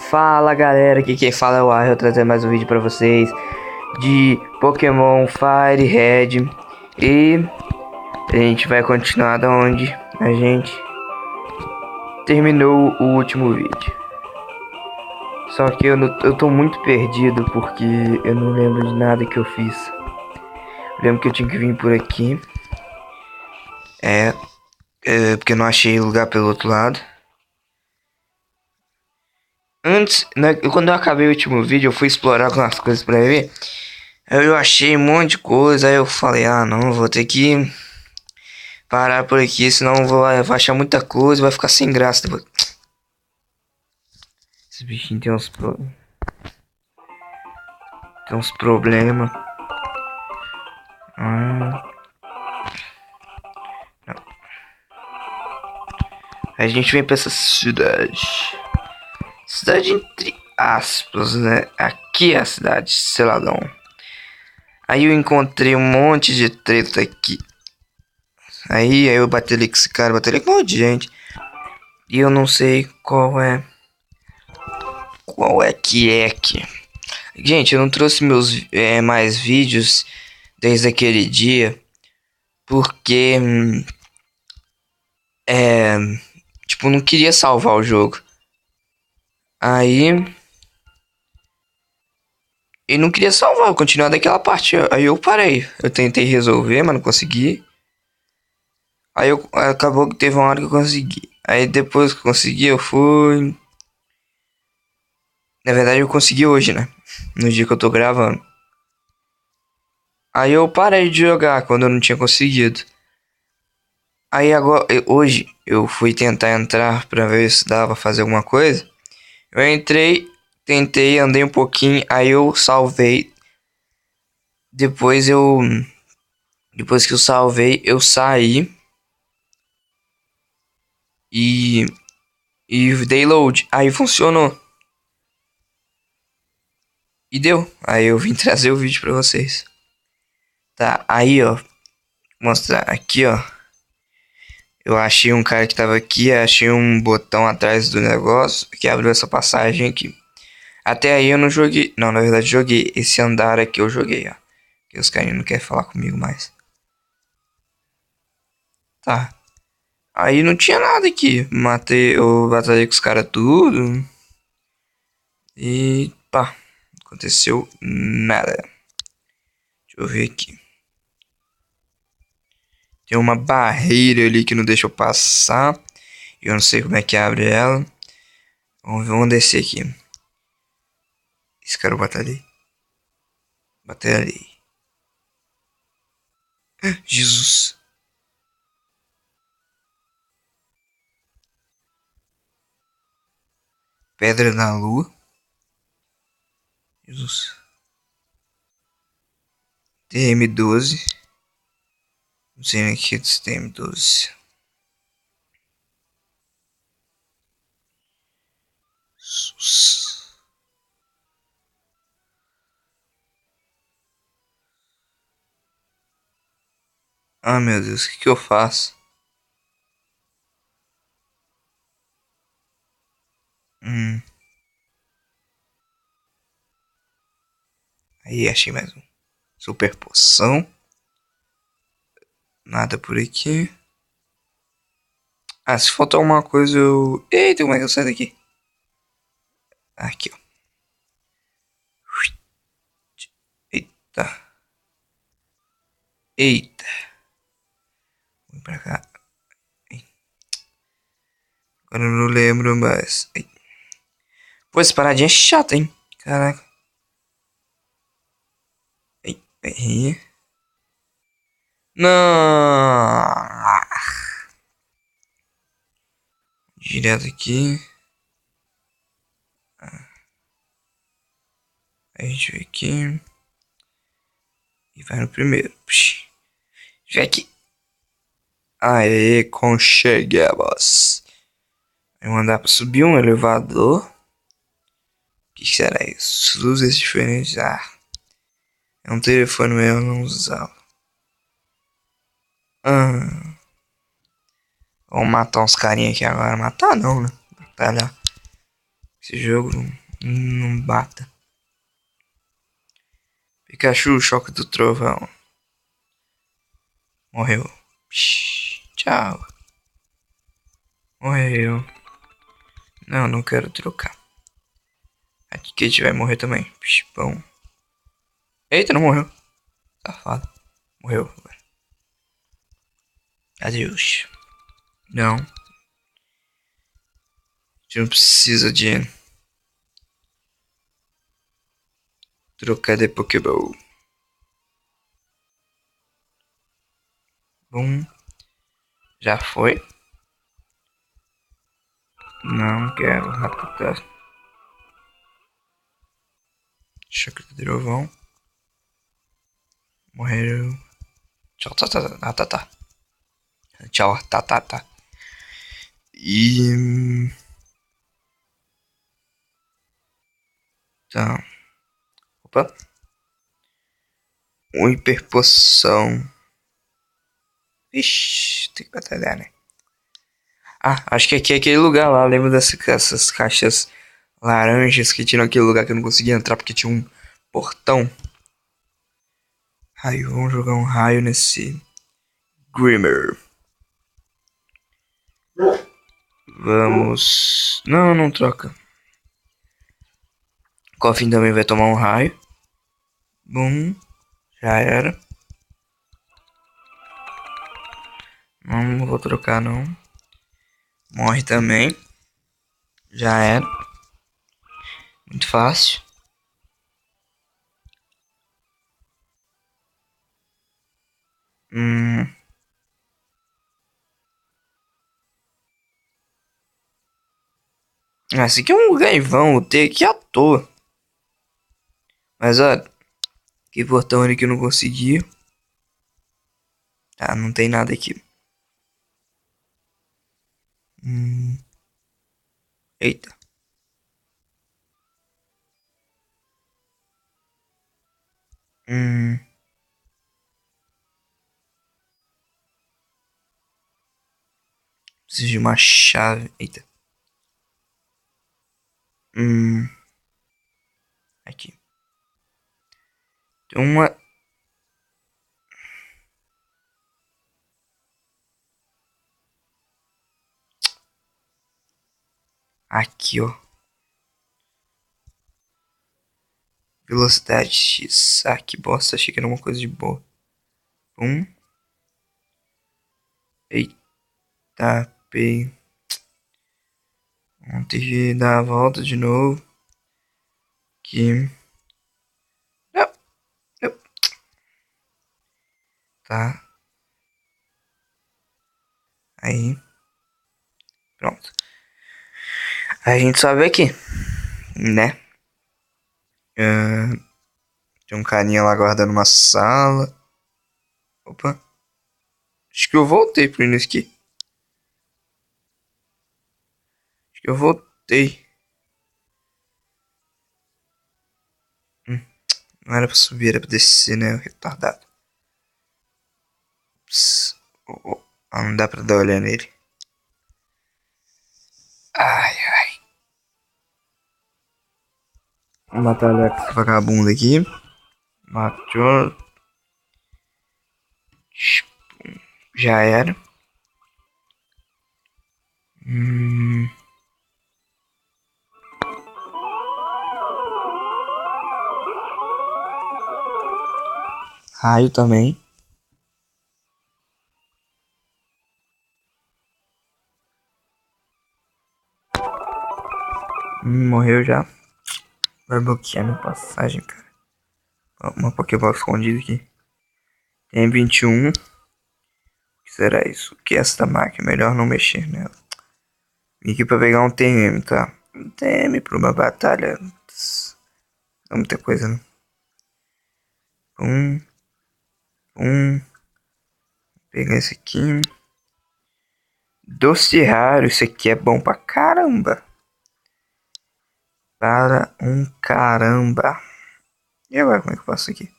Fala galera, aqui quem fala é o Ar, eu trazendo mais um vídeo pra vocês de Pokémon Fire Red. E a gente vai continuar da onde a gente terminou o último vídeo. Só que eu tô muito perdido porque eu não lembro de nada que eu fiz. Eu lembro que eu tinha que vir por aqui. Porque eu não achei lugar pelo outro lado. Antes, quando eu acabei o último vídeo, eu fui explorar algumas coisas pra ver. Aí eu achei um monte de coisa, aí eu falei, ah não, vou ter que parar por aqui, senão eu vou achar muita coisa, vai ficar sem graça depois. Esse bichinho tem uns problemas. Não. Aí a gente vem pra essa cidade. Cidade entre aspas, né? Aqui é a cidade, Seladão. Aí eu encontrei um monte de treta aqui. Aí eu bati ali com esse cara, bati ali com um monte de gente. E eu não sei qual é que é aqui. Gente, eu não trouxe meus mais vídeos desde aquele dia. Porque tipo, não queria salvar o jogo. Aí eu não queria salvar, eu continuar daquela parte. Aí eu parei. Eu tentei resolver, mas não consegui. Aí acabou que teve uma hora que eu consegui. Aí depois que eu consegui, eu fui. Na verdade, eu consegui hoje, né? No dia que eu tô gravando. Aí eu parei de jogar quando eu não tinha conseguido. Aí agora, hoje, eu fui tentar entrar pra ver se dava pra fazer alguma coisa. Eu entrei, tentei, andei um pouquinho, aí eu salvei. Depois que eu salvei, eu saí e dei load. Aí funcionou. E deu. Aí eu vim trazer o vídeo pra vocês. Tá, aí ó, mostrar aqui ó. Eu achei um cara que tava aqui, achei um botão atrás do negócio que abriu essa passagem aqui. Até aí eu não joguei, não, na verdade joguei esse andar aqui, eu joguei, ó. Que os caras não querem falar comigo mais. Tá. Aí não tinha nada aqui. Eu batalhei com os caras tudo. E pá, aconteceu nada. Deixa eu ver aqui. Tem uma barreira ali que não deixa eu passar. Eu não sei como é que abre ela. Vamos descer aqui. Esse cara eu batalhei. Batalhei. Jesus. Pedra na lua. Jesus. TM12. Não sei nem o que é desse TM12. Jesus. Ah, meu Deus, o que eu faço? Aí achei mais um. Super poção. Nada por aqui. Ah, se faltar alguma coisa eu... Eita, como é que eu saio daqui? Aqui, ó. Eita. Eita. Vem pra cá. Agora eu não lembro mais. Pô, essa paradinha é chata, hein? Caraca. Aí. Não. Direto aqui. Aí a gente vem aqui. E vai no primeiro. Vem aqui. Aê, conseguimos. Vai mandar pra subir um elevador. O que será isso? Luzes diferentes. Ah. É um telefone mesmo, não usava. Vamos matar uns carinha aqui agora. Matar não, né? Batalhar. Esse jogo não bata. Pikachu, choque do trovão. Morreu. Tchau. Morreu. Não quero trocar. Aqui que a gente vai morrer também. Bom. Eita, não morreu. Safado. Morreu agora. Adeus. Não. A gente não precisa de trocar de Pokéball. Bom. Já foi. Não quero. Ratatá. Choque do trovão. Morreu. Tchau, tá. Tchau, tá. E... Tá. Opa. Uma hiperpoção. Ixi, tem que batalhar, né? Ah, acho que aqui é aquele lugar lá. Lembro dessas caixas laranjas que tinha naquele lugar que eu não conseguia entrar porque tinha um portão. Raio, vamos jogar um raio nesse Grimmer. Vamos... Não troca. Coffin também vai tomar um raio. Bum. Já era. Não vou trocar não. Morre também. Já era. Muito fácil. Esse aqui é um gaivão. Vou ter aqui à toa. Mas olha. Que portão ali que eu não consegui. Tá, não tem nada aqui. Eita. Preciso de uma chave. Eita. Aqui. Tem uma... Aqui, ó. Velocidade X. Ah, que bosta. Achei que era uma coisa de boa. Eita, P. Vamos ter que dar a volta de novo. Aqui. Não. Tá. Aí. Pronto. Aí a gente sobe aqui. Né? Tem um carinha lá guardando uma sala. Opa. Acho que eu voltei pro início aqui. Acho que eu voltei. Não era pra subir, era pra descer, né? Retardado. Não dá pra dar olhada nele. Ai. Vamos batalhar com esse vagabundo aqui. Matou. Já era. Raio também. Morreu já. Vai bloquear minha passagem, cara. Uma Pokébox escondida aqui. Tem 21. O que será isso? O que é esta máquina? Melhor não mexer nela. Vim aqui pra pegar um TM, tá? Um TM pra uma batalha. Não é muita coisa, né? Pegar esse aqui. Doce raro. Isso aqui é bom pra caramba. Para um caramba. E agora como é que eu faço aqui?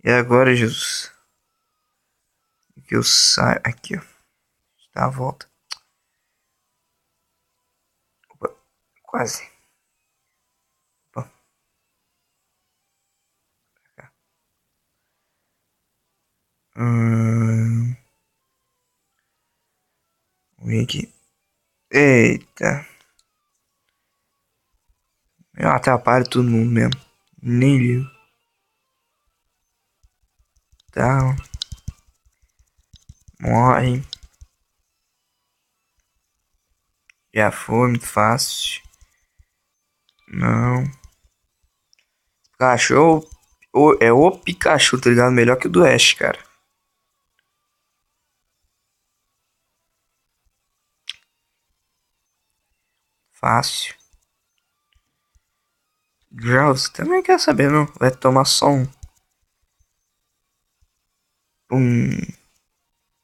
E agora, Jesus? que eu saio. Aqui, ó. Dá a volta. Opa, quase. Opa. Vamos ver aqui. Eita. Eu atrapalho todo mundo mesmo. Nem ligo. Tá. Morre. Já foi, muito fácil. Não. Pikachu é o Pikachu, tá ligado? Melhor que o do Ash, cara. Fácil. Jaws também quer saber, não? Vai tomar só um.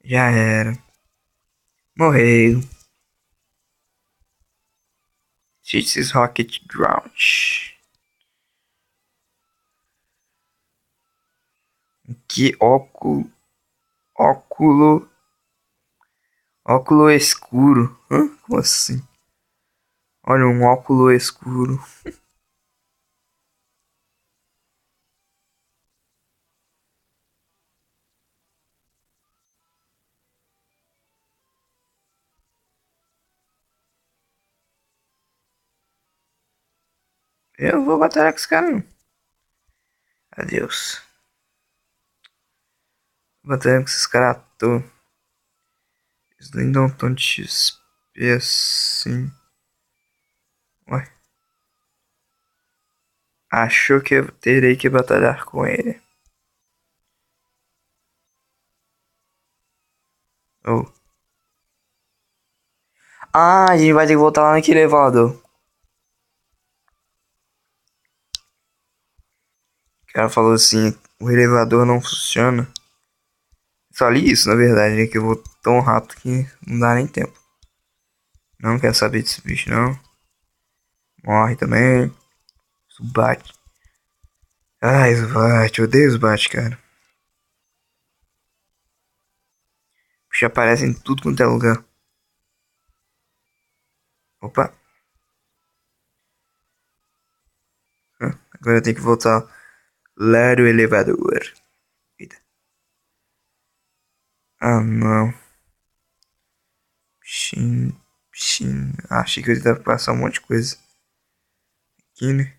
Já era. Morreu. Cheats Rocket Launch. Que óculo. Óculo. Óculo escuro. Hã? Como assim? Olha, um óculo escuro. Eu não vou batalhar com esse cara, não. Adeus. Batalhando com esses caras à toa. Eles nem dão tanto XP assim. Ué. Achou que eu terei que batalhar com ele. Oh. Ah, a gente vai ter que voltar lá naquele elevador. O cara falou assim, o elevador não funciona. Só li isso, na verdade, é que eu vou tão rápido que não dá nem tempo. Não quero saber desse bicho, não. Morre também. Zubat. Ai, Zubat, eu odeio Zubat, cara. O bicho aparece em tudo quanto é lugar. Opa. Agora eu tenho que voltar lá do elevador. Eita. Ah, não. Xin, xin. Achei que eu ia passar um monte de coisa. Aqui, né?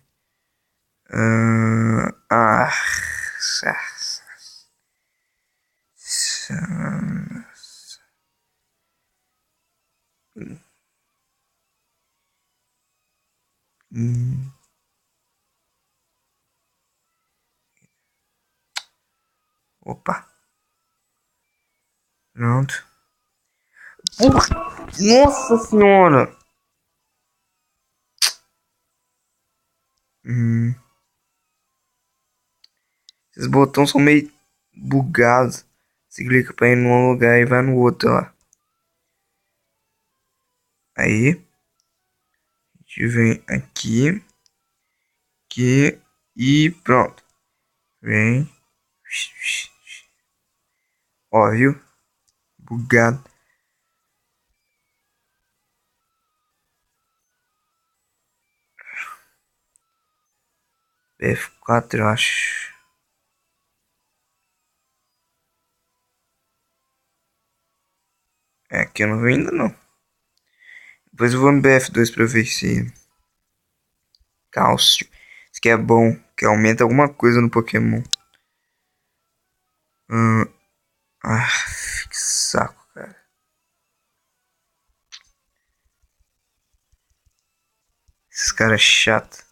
Ah. Hum, Opa. Pronto. Nossa senhora. Hum, Esses botões são meio bugados. Você clica pra ir num lugar e vai no outro lá. Aí. A gente vem aqui. Aqui. E pronto. Vem. Ó, viu? Bugado. F4, eu acho. É, aqui eu não vi ainda não. Depois eu vou no BF2 pra ver se... Cálcio. Isso aqui é bom. Que aumenta alguma coisa no Pokémon. Hum, ah, que saco, cara. Esses caras chatos.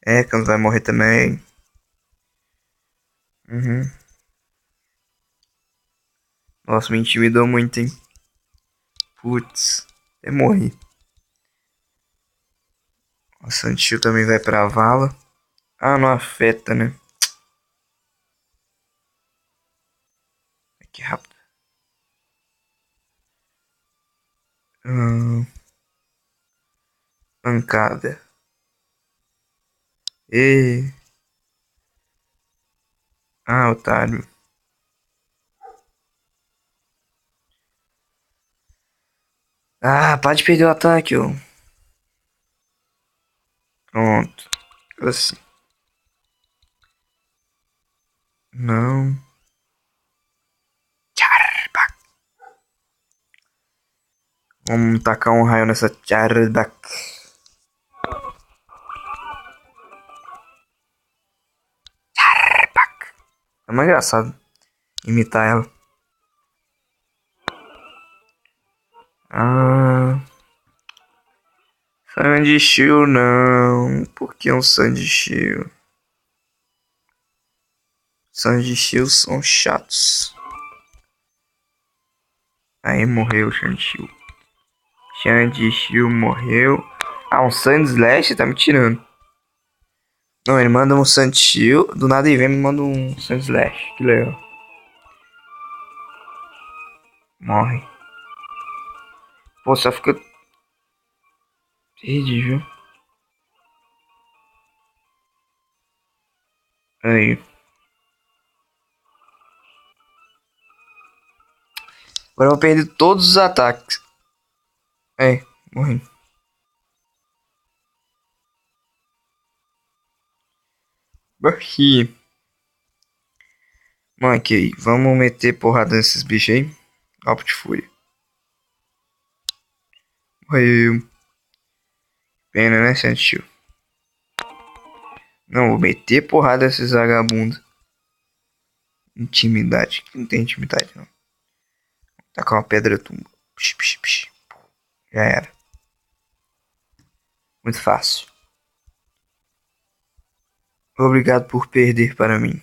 É, quando vai morrer também. Uhum. Nossa, me intimidou muito, hein. Putz. Até morri. O Santil também vai pra vala. Ah, não afeta, né? Que rápido. Hum, Pancada. E... Ah, otário. Ah, pode perder o ataque, ó. Pronto. Assim. Não. Charbak. Vamos tacar um raio nessa Charbak. Charbak. É mais engraçado imitar ela. Ah. Sandy Shield não. Por que um Sandy Shield? Sandy Shield são chatos. Aí morreu o Sandy Shield. Sandy Shield morreu. Ah, um Sandy Slash? Tá me tirando. Não, ele manda um Sandy Shield. Do nada ele vem e me manda um Sandy Slash. Que legal. Morre. Pô, só fica... Perdi, viu? Aí. Agora eu vou perder todos os ataques. É, morri. Morri. Mano, aqui. Vamos meter porrada nesses bichos aí. Golpe de fúria. Morreu. Pena, né, sentiu? Não, vou meter porrada nesses vagabundos. Intimidade. Não tem intimidade, não. Tacar uma pedra tumba. Psh, psh, psh. Já era. Muito fácil. Obrigado por perder para mim.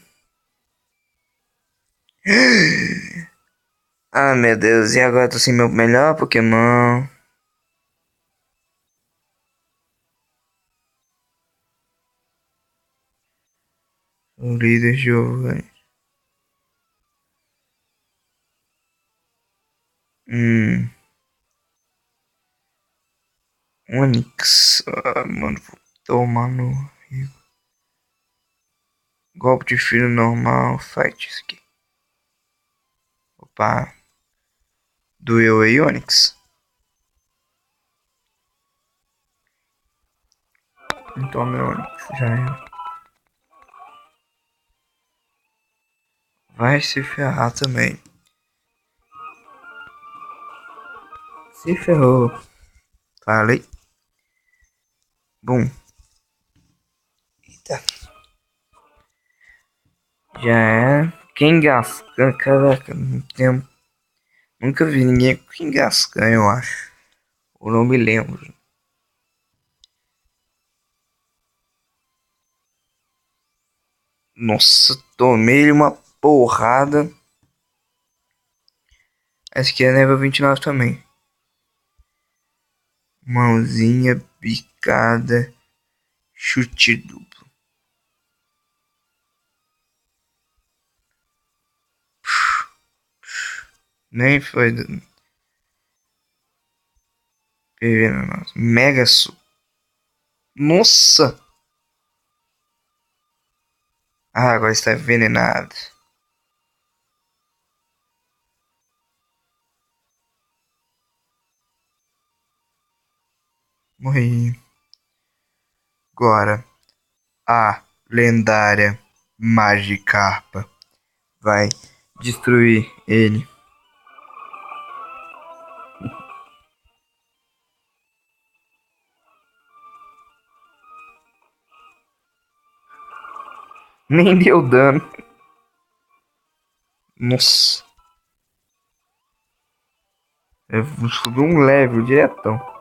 Ah, meu Deus. E agora eu tô sem meu melhor Pokémon. O líder Giovanni. Onix. Ah, mano, vou tomar no rio. Golpe de filho normal. Fight isso aqui. Opa. Doeu aí, Onix? Então, meu Onix, já era. Vai se ferrar também. Se ferrou. Falei. Bom. Eita. Já é. Kangaskhan, caraca, não tem... Nunca vi ninguém com Kangaskhan, eu acho. Ou não me lembro. Nossa, tomei uma porrada. Essa aqui é nível 29 também. Mãozinha, picada, chute duplo. Nem foi. Venenoso. Mega su. Nossa! Ah, agora está envenenado. Morri. Agora, a lendária Magikarpa vai destruir ele. Nem deu dano. Nossa. Eu subi um level diretão.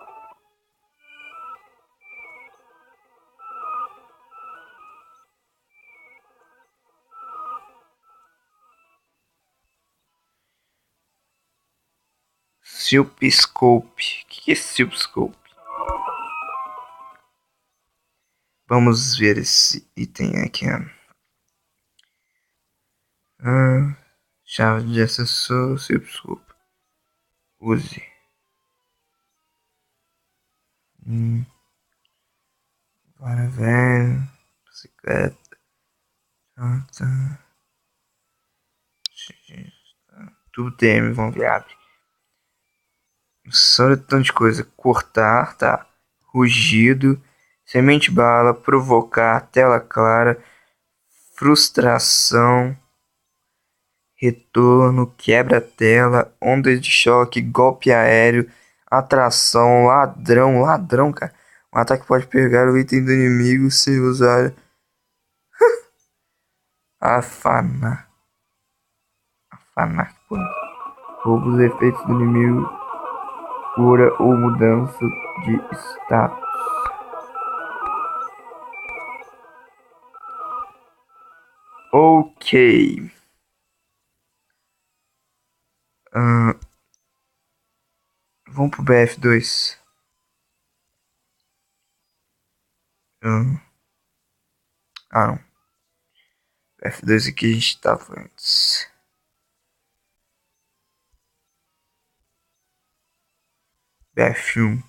Silpscope. O que é Silpscope? Vamos ver esse item aqui. Chave de acessor, Silpscope. Use. Para velho. Bicicleta. Tudo TM, vamos ver. Abre. Só tanto de coisa. Cortar, tá. Rugido. Semente bala. Provocar. Tela clara. Frustração. Retorno. Quebra-tela. Ondas de choque. Golpe aéreo. Atração. Ladrão. Ladrão, cara. Um ataque pode pegar o item do inimigo se usar. Afanar. Afanar. Pô. Rouba os efeitos do inimigo. Cura ou mudança de status. Ok. Vamos pro BF2. Não. BF2 aqui a gente tava antes. BF1.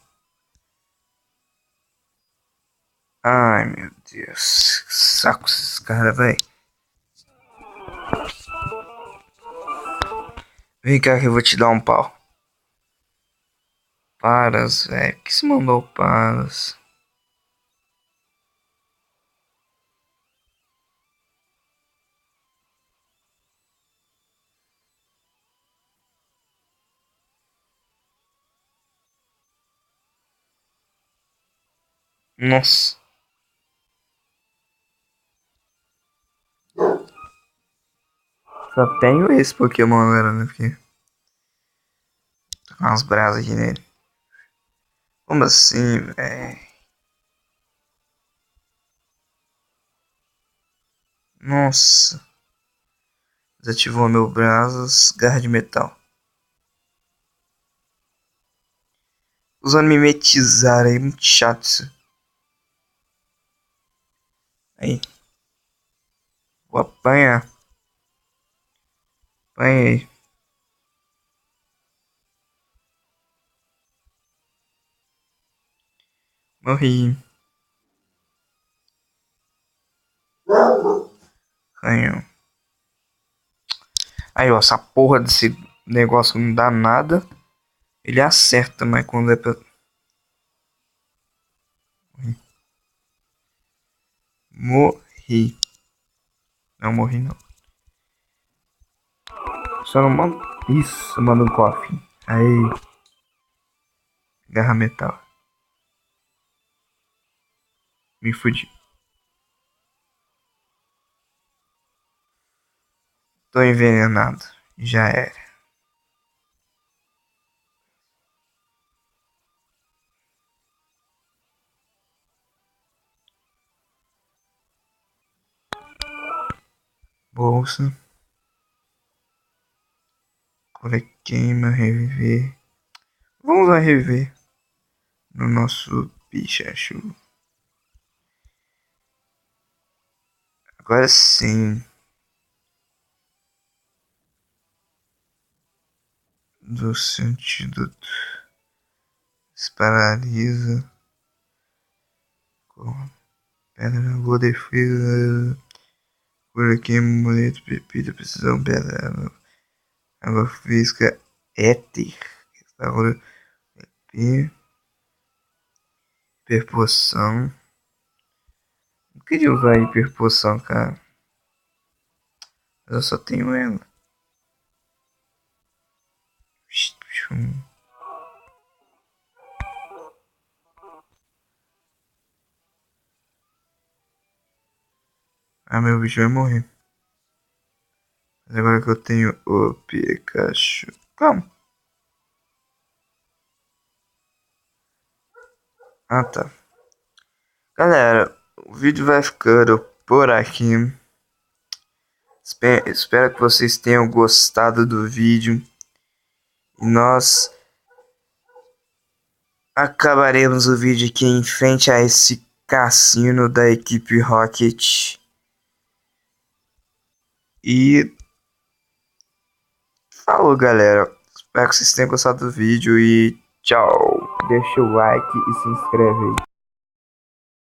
Ai, meu Deus. Que saco esses caras, velho. Vem cá que eu vou te dar um pau. Paras, velho. Que se mandou paras? Nossa. Só tenho esse Pokémon agora, né? Porque tô com umas brasas aqui nele. Como assim, velho? Nossa. Desativou meu brasas. Garra de metal. Usando mimetizar aí. Muito chato isso. Aí. Vou apanhar. Apanhei. Morri. Canhão. Aí, ó. Essa porra desse negócio não dá nada. Ele acerta, mas quando é pra... Morri. Não morri, não. Só não mando... Isso, manda um cofre. Aí. Garra metal. Me fudi. Tô envenenado. Já era. Bolsa. Queima, reviver. Vamos lá reviver. No nosso Pikachu. Agora sim. Do sentido. Paralisa. Pedra, boa defesa. Por aqui, amuleto, pepita, precisão, pedra. Água física, éter. Agora, hiperpoção. Não queria usar hiperpoção, cara. Mas eu só tenho ela. Ah, meu bicho vai morrer. Mas agora que eu tenho o Pikachu. Calma. Ah, tá. Galera, o vídeo vai ficando por aqui. Espero que vocês tenham gostado do vídeo. E nós acabaremos o vídeo aqui em frente a esse cassino da equipe Rocket. E falou, galera. Espero que vocês tenham gostado do vídeo e tchau. Deixa o like e se inscreve aí.